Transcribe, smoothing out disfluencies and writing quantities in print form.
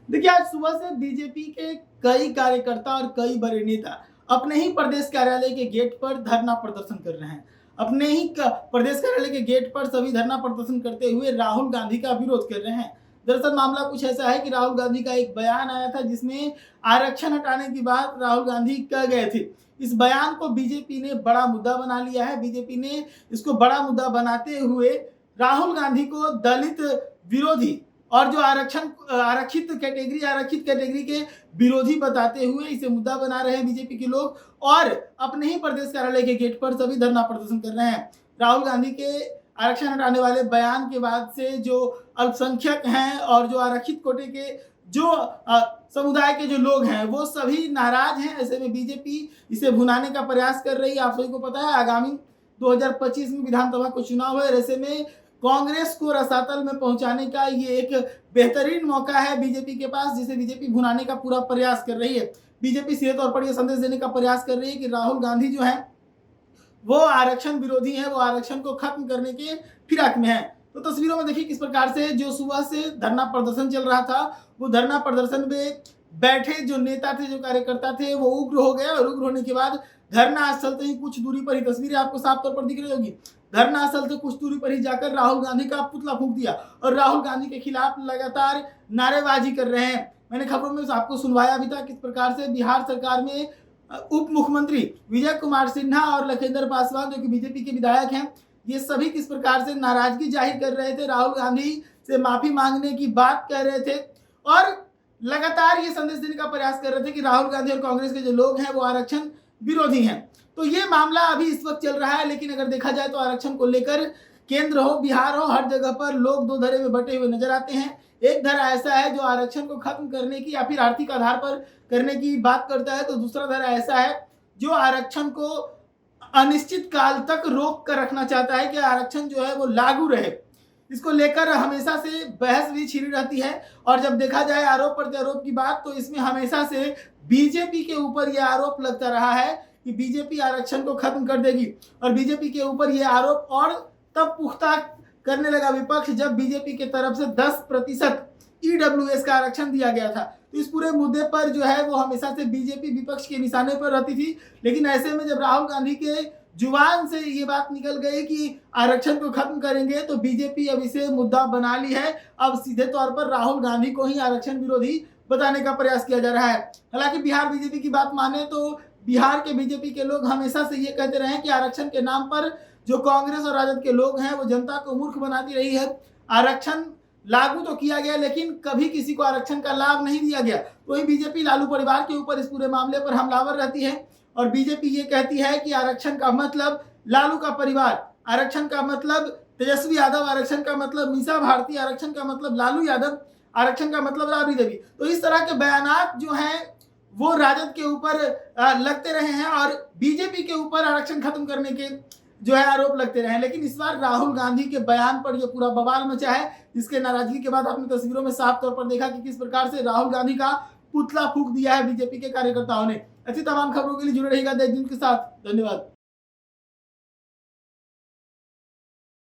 देखिए, आज सुबह से बीजेपी के कई कार्यकर्ता और कई बड़े नेता अपने ही प्रदेश कार्यालय के गेट पर धरना प्रदर्शन कर रहे हैं। अपने ही प्रदेश कार्यालय के गेट पर सभी धरना प्रदर्शन करते हुए राहुल गांधी का विरोध कर रहे हैं। दरअसल मामला कुछ ऐसा है कि राहुल गांधी का एक बयान आया था जिसमें आरक्षण हटाने की बात राहुल गांधी कह गए थे। इस बयान को बीजेपी ने बड़ा मुद्दा बना लिया है। बीजेपी ने इसको बड़ा मुद्दा बनाते हुए राहुल गांधी को दलित विरोधी और जो आरक्षित कैटेगरी के विरोधी बताते हुए इसे मुद्दा बना रहे हैं बीजेपी के लोग और अपने ही प्रदेश कार्यालय के गेट पर सभी धरना प्रदर्शन कर रहे हैं। राहुल गांधी के आरक्षण हटाने वाले बयान के बाद से जो अल्पसंख्यक हैं और जो आरक्षित कोटे के जो समुदाय के जो लोग हैं वो सभी नाराज हैं। ऐसे में बीजेपी इसे भुनाने का प्रयास कर रही है। आप सभी को पता है आगामी 2025 में विधानसभा को चुनाव है। ऐसे में कांग्रेस को रसातल में पहुंचाने का ये एक बेहतरीन मौका है बीजेपी के पास, जिसे बीजेपी भुनाने का पूरा प्रयास कर रही है। बीजेपी सीधे तौर पर यह संदेश देने का प्रयास कर रही है कि राहुल गांधी जो है वो आरक्षण विरोधी है, वो आरक्षण को खत्म करने के फिराक में है। तो तस्वीरों में देखिए किस प्रकार से जो सुबह से धरना प्रदर्शन चल रहा था, वो धरना प्रदर्शन में बैठे जो नेता थे, जो कार्यकर्ता थे, वो उग्र हो गए और उग्र होने के बाद धरना स्थल से ही कुछ दूरी पर ही, तस्वीरें आपको साफ तौर पर दिख रही होगी, धरना स्थल से कुछ दूरी पर ही जाकर राहुल गांधी का पुतला फूंक दिया और राहुल गांधी के खिलाफ लगातार नारेबाजी कर रहे हैं। मैंने खबरों में आपको सुनवाया भी था किस प्रकार से बिहार सरकार में उप मुख्यमंत्री विजय कुमार सिन्हा और लखिंदर पासवान जो कि बीजेपी के विधायक हैं, ये सभी किस प्रकार से नाराजगी जाहिर कर रहे थे, राहुल गांधी से माफी मांगने की बात कह रहे थे और लगातार ये संदेश देने का प्रयास कर रहे थे कि राहुल गांधी और कांग्रेस के जो लोग हैं वो आरक्षण विरोधी हैं। तो ये मामला अभी इस वक्त चल रहा है, लेकिन अगर देखा जाए तो आरक्षण को लेकर केंद्र हो, बिहार हो, हर जगह पर लोग दो धड़े में बटे हुए नजर आते हैं। एक धड़ा ऐसा है जो आरक्षण को खत्म करने की या फिर आर्थिक आधार पर करने की बात करता है, तो दूसरा धड़ा ऐसा है जो आरक्षण को अनिश्चित काल तक रोक कर रखना चाहता है कि आरक्षण जो है वो लागू रहे। इसको लेकर हमेशा से बहस भी छिड़ी रहती है और जब देखा जाए आरोप प्रत्यारोप की बात, तो इसमें हमेशा से बीजेपी के ऊपर यह आरोप लगता रहा है कि बीजेपी आरक्षण को खत्म कर देगी और बीजेपी के ऊपर यह आरोप और तब पुख्ता करने लगा विपक्ष जब बीजेपी के तरफ से 10% ईडब्ल्यूएस का आरक्षण दिया गया था। तो इस पूरे मुद्दे पर जो है वो हमेशा से बीजेपी विपक्ष के निशाने पर रहती थी, लेकिन ऐसे में जब राहुल गांधी के जुबान से ये बात निकल गई कि आरक्षण को खत्म करेंगे, तो बीजेपी अब इसे मुद्दा बना ली है। अब सीधे तौर पर राहुल गांधी को ही आरक्षण विरोधी बताने का प्रयास किया जा रहा है। हालांकि बिहार बीजेपी की बात माने तो बिहार के बीजेपी के लोग हमेशा से ये कहते रहे कि आरक्षण के नाम पर जो कांग्रेस और राजद के लोग हैं वो जनता को मूर्ख बनाती रही है। आरक्षण लागू तो किया गया लेकिन कभी किसी को आरक्षण का लाभ नहीं दिया गया। तो वही बीजेपी लालू परिवार के ऊपर इस पूरे मामले पर हमलावर रहती है और बीजेपी ये कहती है कि आरक्षण का मतलब लालू का परिवार, आरक्षण का मतलब तेजस्वी यादव, आरक्षण का मतलब मीसा भारती, आरक्षण का मतलब लालू यादव, आरक्षण का मतलब राबड़ी देवी। तो इस तरह के बयानात जो हैं वो राजद के ऊपर लगते रहे हैं और बीजेपी के ऊपर आरक्षण खत्म करने के जो है आरोप लगते रहे। लेकिन इस बार राहुल गांधी के बयान पर जो पूरा बवाल मचा है, जिसके नाराजगी के बाद आपने तस्वीरों में साफ तौर पर देखा कि किस प्रकार से राहुल गांधी का पुतला फूंक दिया है बीजेपी के कार्यकर्ताओं ने। ऐसी तमाम खबरों के लिए जुड़े रहिएगा देश न्यूज़ के साथ। धन्यवाद।